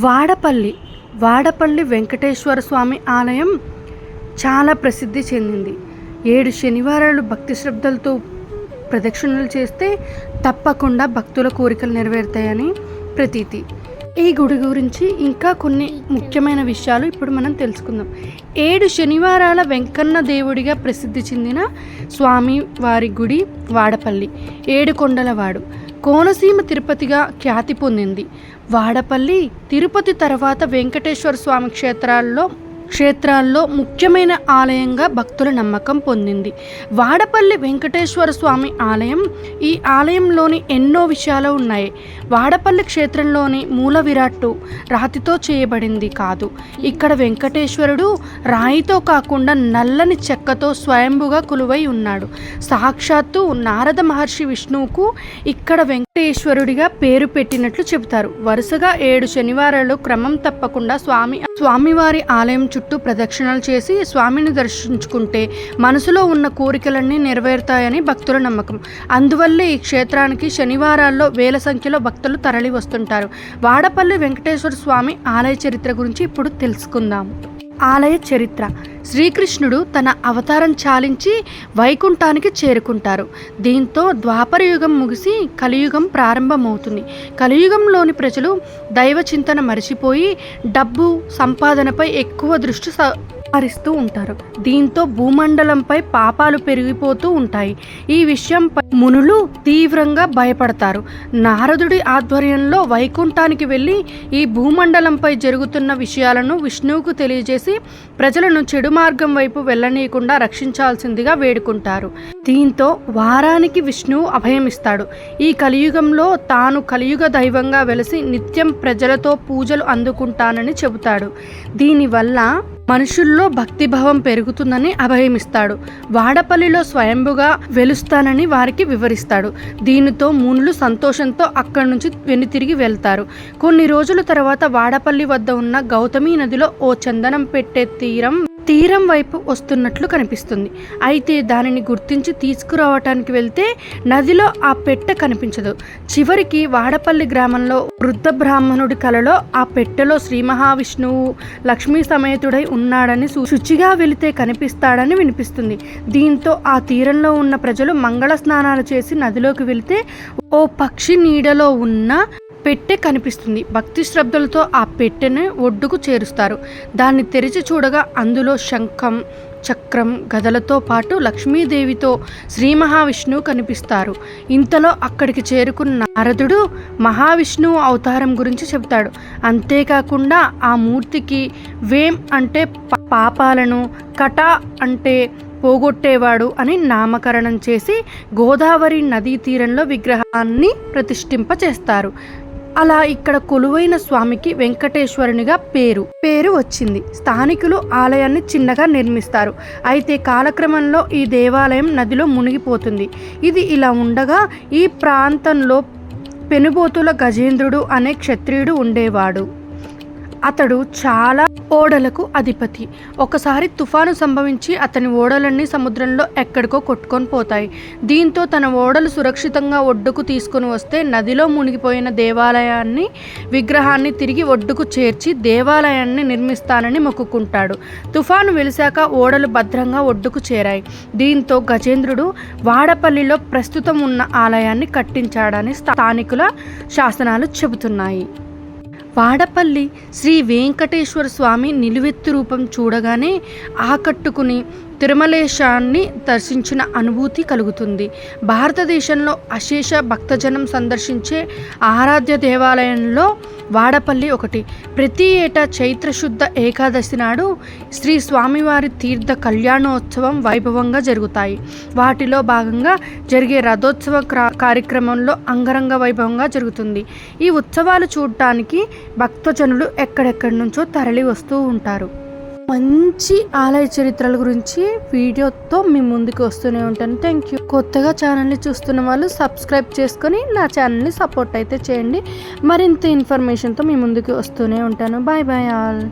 వాడపల్లి వాడపల్లి వెంకటేశ్వర స్వామి ఆలయం చాలా ప్రసిద్ధి చెందింది. 7 శనివారాలు భక్తి శ్రద్ధలతో ప్రదక్షిణలు చేస్తే తప్పకుండా భక్తుల కోరికలు నెరవేరుతాయని ప్రతీతి. ఈ గుడి గురించి ఇంకా కొన్ని ముఖ్యమైన విషయాలు ఇప్పుడు మనం తెలుసుకుందాం. 7 శనివారాల వెంకన్న దేవుడిగా ప్రసిద్ధి చెందిన స్వామి వారి గుడి వాడపల్లి. 7 కొండలవాడు, కోనసీమ తిరుపతిగా ఖ్యాతి పొందింది. వాడపల్లి తిరుపతి తర్వాత వెంకటేశ్వర స్వామి క్షేత్రాల్లో ముఖ్యమైన ఆలయంగా భక్తుల నమ్మకం పొందింది. వాడపల్లి వెంకటేశ్వర స్వామి ఆలయం. ఈ ఆలయంలోని ఎన్నో విషయాలు ఉన్నాయి. వాడపల్లి క్షేత్రంలోని మూల విరాట్టు రాతితో చేయబడింది కాదు. ఇక్కడ వెంకటేశ్వరుడు రాయితో కాకుండా నల్లని చెక్కతో స్వయంభుగా కొలువై ఉన్నాడు. సాక్షాత్తు నారద మహర్షి విష్ణువుకు ఇక్కడ వెంకటేశ్వరుడిగా పేరు పెట్టినట్లు చెబుతారు. వరుసగా 7 శనివారాలు క్రమం తప్పకుండా స్వామివారి ఆలయం చుట్టూ ప్రదక్షిణలు చేసి స్వామిని దర్శించుకుంటే మనసులో ఉన్న కోరికలన్నీ నెరవేరుతాయని భక్తుల నమ్మకం. అందువల్లే ఈ క్షేత్రానికి శనివారాల్లో వేల సంఖ్యలో భక్తులు తరలి వస్తుంటారు. వాడపల్లి వెంకటేశ్వర స్వామి ఆలయ చరిత్ర గురించి ఇప్పుడు తెలుసుకుందాం. ఆలయ చరిత్ర. శ్రీకృష్ణుడు తన అవతారం చాలించి వైకుంఠానికి చేరుకుంటారు. దీంతో ద్వాపర యుగం ముగిసి కలియుగం ప్రారంభమవుతుంది. కలియుగంలోని ప్రజలు దైవ చింతన మరిచిపోయి డబ్బు సంపాదనపై ఎక్కువ దృష్టి సారిస్తూ ఉంటారు. దీంతో భూమండలంపై పాపాలు పెరిగిపోతూ ఉంటాయి. ఈ విషయంపై మునులు తీవ్రంగా భయపడతారు. నారదుడి ఆధ్వర్యంలో వైకుంఠానికి వెళ్ళి ఈ భూమండలంపై జరుగుతున్న విషయాలను విష్ణువుకు తెలియజేసి ప్రజలను చెడు మార్గం వైపు వెళ్ళనీయకుండా రక్షించాల్సిందిగా వేడుకుంటారు. దీంతో వారానికి విష్ణువు అభయమిస్తాడు. ఈ కలియుగంలో తాను కలియుగ దైవంగా వెలిసి నిత్యం ప్రజలతో పూజలు అందుకుంటానని చెబుతాడు. దీనివల్ల మనుషుల్లో భక్తిభావం పెరుగుతుందని అభయమిస్తాడు. వాడపల్లిలో స్వయంభుగా వెలుస్తానని వారికి వివరిస్తాడు. దీనితో మునులు సంతోషంతో అక్కడి నుంచి వెనుతిరిగి వెళ్తారు. కొన్ని రోజుల తర్వాత వాడపల్లి వద్ద ఉన్న గౌతమి నదిలో ఓ చందనం పెట్టే తీరం వైపు వస్తున్నట్లు కనిపిస్తుంది. అయితే దానిని గుర్తించి తీసుకురావటానికి వెళ్తే నదిలో ఆ పెట్టె కనిపించదు. చివరికి వాడపల్లి గ్రామంలో వృద్ధ బ్రాహ్మణుడి కలలో ఆ పెట్టెలో శ్రీ మహావిష్ణువు లక్ష్మీ సమేతుడై ఉన్నాడని, శుచిగా వెళితే కనిపిస్తాడని వినిపిస్తుంది. దీంతో ఆ తీరంలో ఉన్న ప్రజలు మంగళ స్నానాలు చేసి నదిలోకి వెళితే ఓ పక్షి నీడలో ఉన్న పెట్టె కనిపిస్తుంది. భక్తి శ్రద్ధలతో ఆ పెట్టెను ఒడ్డుకు చేరుస్తారు. దాన్ని తెరిచి చూడగా అందులో శంఖం, చక్రం, గదలతో పాటు లక్ష్మీదేవితో శ్రీ మహావిష్ణువు కనిపిస్తారు. ఇంతలో అక్కడికి చేరుకున్న నారదుడు మహావిష్ణువు అవతారం గురించి చెబుతాడు. అంతేకాకుండా ఆ మూర్తికి వేం అంటే పాపాలను, కటా అంటే పోగొట్టేవాడు అని నామకరణం చేసి గోదావరి నదీ తీరంలో విగ్రహాన్ని ప్రతిష్ఠింపచేస్తారు. అలా ఇక్కడ కొలువైన స్వామికి వెంకటేశ్వరునిగా పేరు వచ్చింది. స్థానికులు ఆలయాన్ని చిన్నగా నిర్మిస్తారు. అయితే కాలక్రమంలో ఈ దేవాలయం నదిలో మునిగిపోతుంది. ఇది ఇలా ఉండగా ఈ ప్రాంతంలో పెనుబోతుల గజేంద్రుడు అనే క్షత్రియుడు ఉండేవాడు. అతడు చాలా ఓడలకు అధిపతి. ఒకసారి తుఫాను సంభవించి అతని ఓడలన్నీ సముద్రంలో ఎక్కడికో కొట్టుకొని పోతాయి. దీంతో తన ఓడలు సురక్షితంగా ఒడ్డుకు తీసుకుని వస్తే నదిలో మునిగిపోయిన విగ్రహాన్ని తిరిగి ఒడ్డుకు చేర్చి దేవాలయాన్ని నిర్మిస్తానని మొక్కుకుంటాడు. తుఫాను వెలిశాక ఓడలు భద్రంగా ఒడ్డుకు చేరాయి. దీంతో గజేంద్రుడు వాడపల్లిలో ప్రస్తుతం ఉన్న ఆలయాన్ని కట్టించాడని స్థానికుల శాసనాలు చెబుతున్నాయి. వాడపల్లి శ్రీ వెంకటేశ్వర స్వామి నిలువెత్తు రూపం చూడగానే ఆకట్టుకుని తిరుమలేశాన్ని దర్శించిన అనుభూతి కలుగుతుంది. భారతదేశంలో అశేష భక్తజనం సందర్శించే ఆరాధ్య దేవాలయంలో వాడపల్లి ఒకటి. ప్రతి ఏటా చైత్రశుద్ధ ఏకాదశి నాడు శ్రీ స్వామివారి తీర్థ కళ్యాణోత్సవం వైభవంగా జరుగుతాయి. వాటిలో భాగంగా జరిగే రథోత్సవ కార్యక్రమంలో అంగరంగ వైభవంగా జరుగుతుంది. ఈ ఉత్సవాలు చూడటానికి భక్తజనులు ఎక్కడెక్కడి నుంచో తరలి వస్తూ ఉంటారు. మంచి ఆలయ చరిత్రల గురించి వీడియోతో మీ ముందుకు వస్తూనే ఉంటాను. Thank you. కొత్తగా ఛానల్ని చూస్తున్న వాళ్ళు సబ్స్క్రైబ్ చేసుకొని నా ఛానల్ని సపోర్ట్ అయితే చేయండి. మరింత ఇన్ఫర్మేషన్తో మీ ముందుకు వస్తూనే ఉంటాను. Bye bye all.